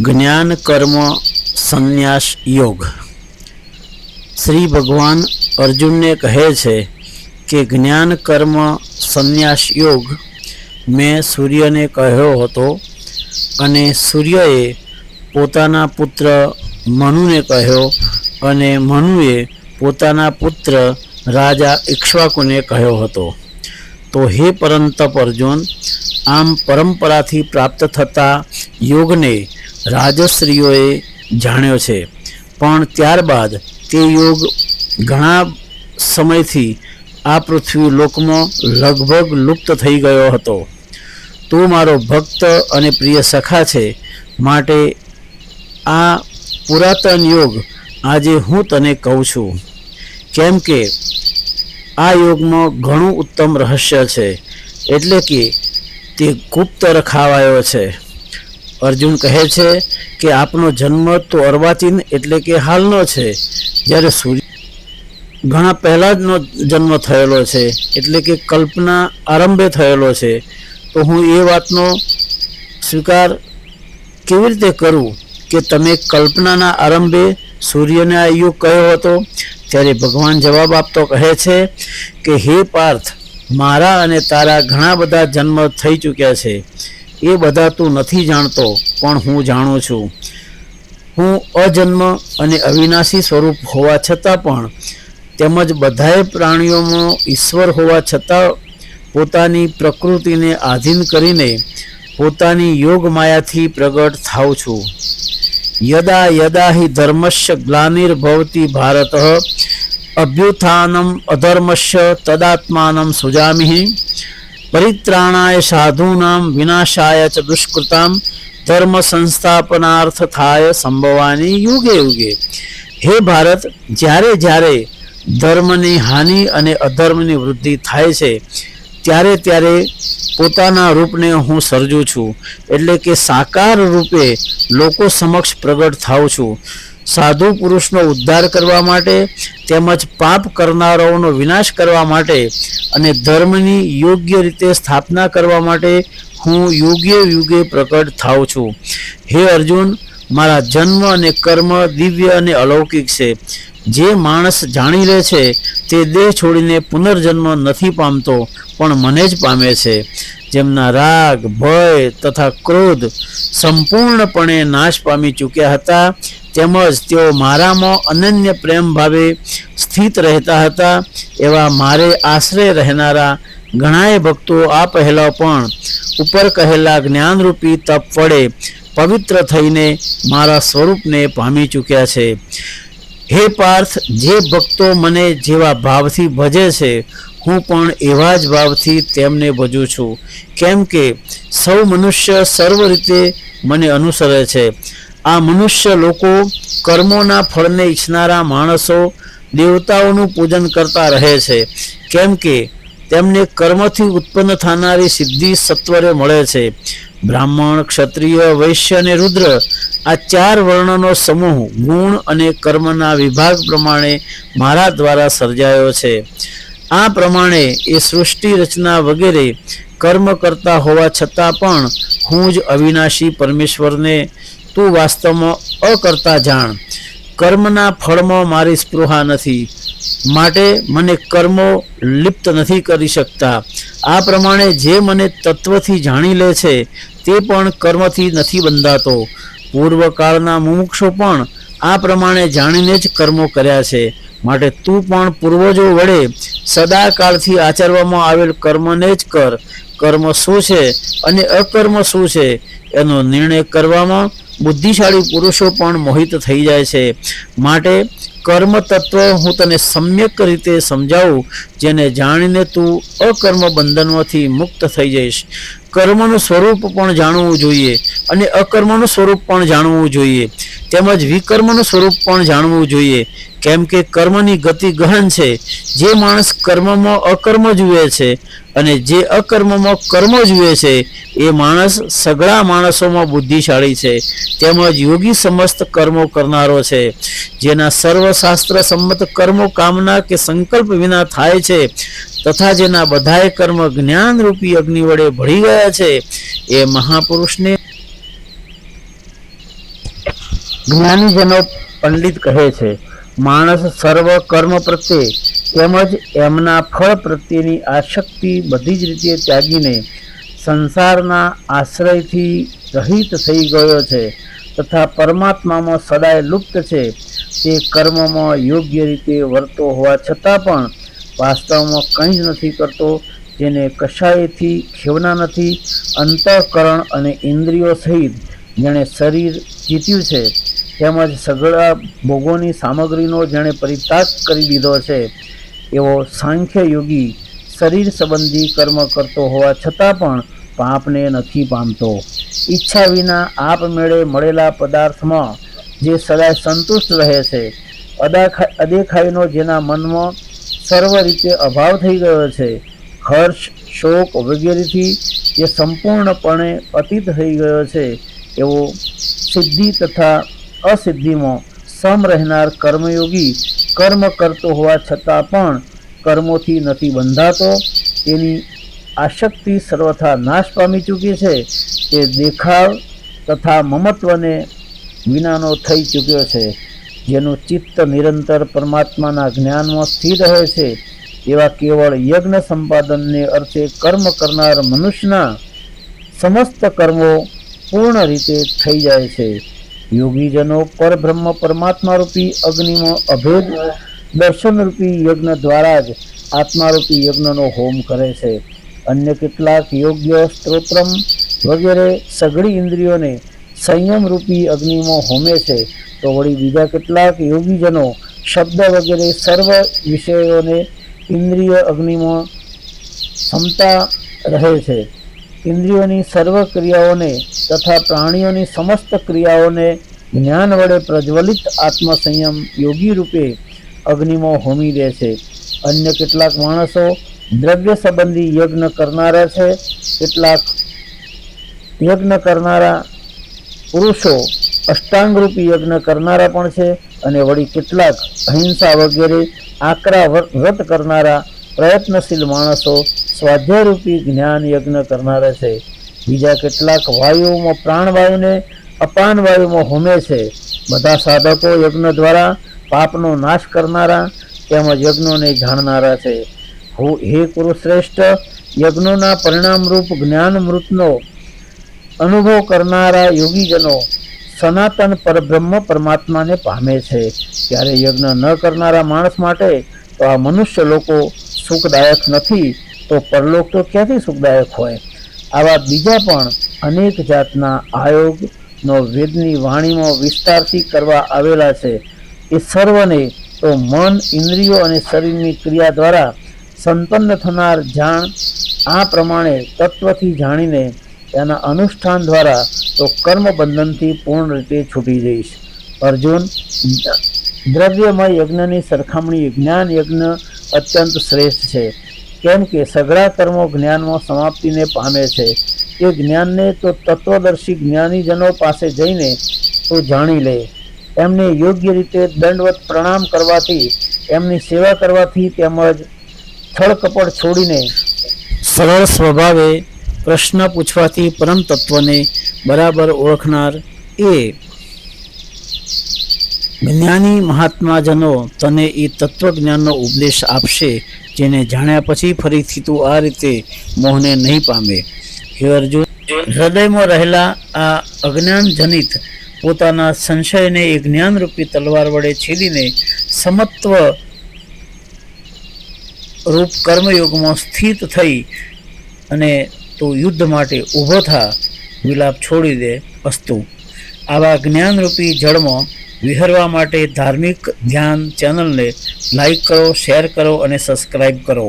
ज्ञान कर्म संन्यास योग। श्री भगवान अर्जुन ने कहे छे कि ज्ञान कर्म संन्यास योग मैं सूर्य ने कह्यो हतो अने सूर्यए पोताना पुत्र मनु ने कह्यो अने मनुए पोताना पुत्र राजा इक्ष्वाकु ने कह्यो हतो। तो हे परंतप अर्जुन, आम परंपराथी प्राप्त थता योग ने राजश्रीओए जाण्यो छे, पण त्यारबाद ते योग घणा समयथी आ पृथ्वी लोकमां लगभग लुप्त थई गयो हतो। तू मारो भक्त अने प्रिय सखा छे, माटे आ पुरातन योग आजे हूँ तने कहूँ छूं, केम के आ योगमां घणुं उत्तम रहस्य छे, एटले के ते गुप्त रखावायो छे। अर्जुन कहे छे कि आपनो जन्म तो अर्वाचीन एटले के हालनो छे, ज्यारे सूर्य घणा पहला नो जन्म थयेलो छे, एटले के कल्पना आरंभे थयेलो छे। तो हूँ ए वातनो स्वीकार केवी रीते करूं कि तमे कल्पनाना आरंभे सूर्यने आ युग कह्यो हतो? त्यारे भगवान जवाब आपतो कहे छे कि हे पार्थ, मारा अने तारा घणा बधा जन्म थई चूक्या छे, ए बधा तू नहीं जाणतो, पण हूँ जाणुं छुं। हूँ अजन्म अने अविनाशी स्वरूप होवा छतां पण તેમજ બધાય પ્રાણીઓમાં ઈશ્વર હોવા છતાં પોતાની પ્રકૃતિને આધીન કરીને પોતાની યોગ માયાથી પ્રગટ થાઉં છું। યદા યદા હિ ધર્મસ્ય ગ્લાનિર્ભવતિ ભારતઃ અભ્યુત્થાનમ અધર્મસ્ય તદાત્માનમ સુજામિહિ પરિત્રાણાય સાધૂનાं વિનાશાય ચ દુષ્કૃતામ ધર્મ સંસ્થાપનાર્થાય સંભવાનિ યુગે યુગે। હે ભારત, જ્યારે જ્યારે धर्मनी हानि अने अधर्मनी वृद्धि थाय छे त्यारे त्यारे पोताना रूपने हूँ सर्जू छूं, एटले के साकार रूपे लोको समक्ष प्रगट थाउं छूं। साधु पुरुषनो उद्धार करवा माटे तेमज पाप करनाराओनो विनाश करवा माटे अने धर्मनी योग्य रीते स्थापना करवा माटे हूँ युगे युगे प्रकट थाउं छूं। हे अर्जुन, मारा जन्म अने कर्म दिव्य अने अलौकिक छे। जे माणस जाणी ले छे ते देह छोड़ीने पुनर्जन्म नहीं पामतो, पण मने ज पामे छे। जेमना राग, भय तथा क्रोध संपूर्णपणे नाश पामी चूक्या हता, तेमज तेओ मारामां अनन्य प्रेम भावे स्थित रहता हता, एवा मारे आश्रय रहनारा घणाय भक्तो आ पहेला पण उपर कहेला ज्ञान रूपी तप वडे पवित्र थईने मारा स्वरूपने पामी चूक्या छे। हे पार्थ, जे भक्तो मने जेवा भावथी भजे छे, हूँ पण एवा ज भावथी तेमने भजू छूं, केम के सौ मनुष्य सर्व रीते मने अनुसरे छे। आ मनुष्य लोको कर्मोना फळने इच्छनारा माणसो देवताओनुं पूजन करता रहे छे, केम के तेमने कर्मथी उत्पन्न थनारी सिद्धि सत्वरे मळे छे। ब्राह्मण, क्षत्रिय, वैश्य अने रुद्र आ चार वर्णनो समूह गुण अने कर्मना विभाग प्रमाणे मारा द्वारा सर्जायो छे। आ प्रमाणे ए सृष्टि रचना वगैरे कर्म करता होवा छतां पण हूँ ज अविनाशी परमेश्वरने तू वास्तवमां अकर्ता जाण। कर्मना फळमां मारी स्पृहा नथी, माटे मने कर्मो लिप्त नहीं करी शकता। आ प्रमाणे जे मने तत्वथी जाणी ले छे ते पण कर्मथी नहीं बंधातो। पूर्व काळना मुमुक्षो पण आ प्रमाणे जाणीने ज कर्मो कर्या छे, माटे तू पण पूर्वजो वडे सदा काळथी आचरवामां आवेल कर्मने ज कर। कर्म शुं छे अने अकर्म शुं छे एनो निर्णय करवामां बुद्धिशाળી पुरुषो पण मोहित थई जाय छे। माटे कर्म तत्व हूँ तने सम्यक रीते समजावुं, जेने जाणीने तू अकर्म बंधनमांथी मुक्त थई जईश। कर्मनुं स्वरूप पण जाणવું જોઈએ અને અકર્મનું સ્વરૂપ પણ જાણવું જોઈએ, તેમજ વિકર્મનું સ્વરૂપ પણ જાણવું જોઈએ, કેમ કે કર્મની ગતિ ગહન છે। જે માણસ કર્મમાં અકર્મ જુએ છે અને જે અકર્મમાં કર્મ જુએ છે એ માણસ સગળા માણસોમાં બુદ્ધિશાળી છે, તેમજ યોગી સમસ્ત કર્મો કરનારો છે। જેના સર્વશાસ્ત્ર સંમત કર્મો કામના કે સંકલ્પ વિના થાય છે तथा जेना बधाए कर्म ज्ञान रूपी अग्नि वडे भળી ગયા છે, એ મહાપુરુષને જ્ઞાનીજનો પંડિત કહે છે, માણસ સર્વ કર્મ પ્રત્યે તેમજ એમના ફળ પ્રત્યેની આસક્તિ બધી જ રીતે ત્યાગીને સંસારના આશ્રયથી રહિત થઈ ગયો છે તથા પરમાત્મામાં સદાય લુપ્ત છે. તે કર્મમાં યોગ્ય રીતે વર્તો હોવા છતાં પણ વાસ્તવમાં કંઈ જ નથી કરતો, જેને કશાયથી ખેવના નથી. અંતઃકરણ અને ઇન્દ્રિયો સહિત જેણે શરીર જીત્યું છે તેમજ સઘળા ભોગોની સામગ્રીનો જેણે પરિત્યાગ કરી દીધો છે, એવો સાંખ્ય યોગી શરીર સંબંધી કર્મ કરતો હોવા છતાં પણ પાપને નથી પામતો. ઈચ્છા વિના આપમેળે મળેલા પદાર્થમાં જે સદાય સંતુષ્ટ રહે છે, અદેખાઈનો જેના મનમાં સર્વ રીતે અભાવ થઈ ગયો છે, હર્ષ શોક વગેરેથી જે સંપૂર્ણપણે અતીત થઈ ગયો છે, એવો સિદ્ધિ તથા અસિદ્ધિમાં સમ રહેનાર કર્મયોગી કર્મ કરતો હોવા છતાં પણ કર્મોથી નથી બંધાતો. તેની આસક્તિ સર્વથા નાશ પામી ચૂકી છે. તે દેખાવ તથા મમત્વને વિનાનો થઈ ચૂક્યો છે. જેનું ચિત્ત નિરંતર પરમાત્માના જ્ઞાનમાં સ્થિર રહે છે, એવા કેવળ યજ્ઞ સંપાદનને અર્થે કર્મ કરનાર મનુષ્યના સમસ્ત કર્મો પૂર્ણ રીતે થઈ જાય છે. યોગીજનો પરબ્રહ્મ પરમાત્મારૂપી અગ્નિમાં અભેદ દર્શનરૂપી યજ્ઞ દ્વારા જ આત્મારૂપી યજ્ઞનો હોમ કરે છે. અન્ય કેટલાક યોગ્ય સ્ત્રોત્રમ વગેરે સઘળી ઇન્દ્રિયોને સંયમરૂપી અગ્નિમાં હોમે છે, તો વળી બીજા કેટલાક યોગીજનો શબ્દ વગેરે સર્વ વિષયોને ઇન્દ્રિય અગ્નિમાં ક્ષમતા રહે છે. ઇન્દ્રિયોની સર્વ ક્રિયાઓને તથા પ્રાણીઓની સમસ્ત ક્રિયાઓને જ્ઞાન વડે પ્રજ્વલિત આત્મસંયમ યોગી રૂપે અગ્નિમાં હોમી દે છે. અન્ય કેટલાક માણસો દ્રવ્ય સંબંધી યજ્ઞ કરનારા છે, કેટલાક યજ્ઞ કરનારા પુરુષો અષ્ટાંગરૂપી યજ્ઞ કરનારા પણ છે, અને વળી કેટલાક અહિંસા વગેરે આકરા વ્રત કરનારા પ્રયત્નશીલ માણસો સ્વાધ્યાયરૂપી જ્ઞાન યજ્ઞ કરનારા છે. બીજા કેટલાક વાયુઓમાં પ્રાણવાયુને અપાન વાયુમાં હોમે છે. બધા સાધકો યજ્ઞ દ્વારા પાપનો નાશ કરનારા તેમજ યજ્ઞોને જાણનારા છે. હે કુરુશ્રેષ્ઠ, યજ્ઞોના પરિણામરૂપ જ્ઞાનમૃતનો અનુભવ કરનારા યોગીજનો સનાતન પરબ્રહ્મ પરમાત્માને પામે છે. ત્યારે યજ્ઞ ન કરનારા માણસ માટે તો આ મનુષ્ય લોકો સુખદાયક નથી, તો પરલોક તો ક્યાંથી સુખદાયક હોય. આવા બીજા પણ અનેક જાતના આયોગનો વેદની વાણીમાં વિસ્તારથી કરવા આવેલા છે. એ સર્વને તો મન, ઇન્દ્રિયો અને શરીરની ક્રિયા દ્વારા સંપન્ન થનાર જાણ આ પ્રમાણે તત્વથી જાણીને તેના અનુષ્ઠાન દ્વારા તો કર્મબંધનથી પૂર્ણ રીતે છૂટી જઈશ. અર્જુન, દ્રવ્યમય યજ્ઞની સરખામણી જ્ઞાન યજ્ઞ અત્યંત શ્રેષ્ઠ છે, કેમ કે સઘળા કર્મો જ્ઞાનમાં સમાપ્તિને પામે છે. એ જ્ઞાનને તો તત્વદર્શી જ્ઞાનીજનો પાસે જઈને તો જાણી લે. એમને યોગ્ય રીતે દંડવત પ્રણામ કરવાથી, એમની સેવા કરવાથી તેમજ છળ કપટ છોડીને સરળ સ્વભાવે પ્રશ્ન પૂછવાથી પરમ તત્વને બરાબર ઓળખનાર એ જ્ઞાની મહાત્માજનો તને એ તત્વજ્ઞાનનો ઉપદેશ આપશે, જેને જાણ્યા પછી ફરીથી તું આ રીતે મોહને નહીં પામે. હે અર્જુન, હૃદયમાં રહેલા આ અજ્ઞાનજનિત પોતાના સંશયને એ જ્ઞાનરૂપી તલવાર વડે છેદીને સમત્વ રૂપ કર્મયોગમાં સ્થિત થઈ અને તું યુદ્ધ માટે ઊભો થા, વિલાપ છોડી દે. અસ્તુ. આવા જ્ઞાનરૂપી જળમાં વિહરવા માટે ધાર્મિક ધ્યાન ચેનલને લાઈક કરો, શેર કરો અને સબસ્ક્રાઈબ કરો.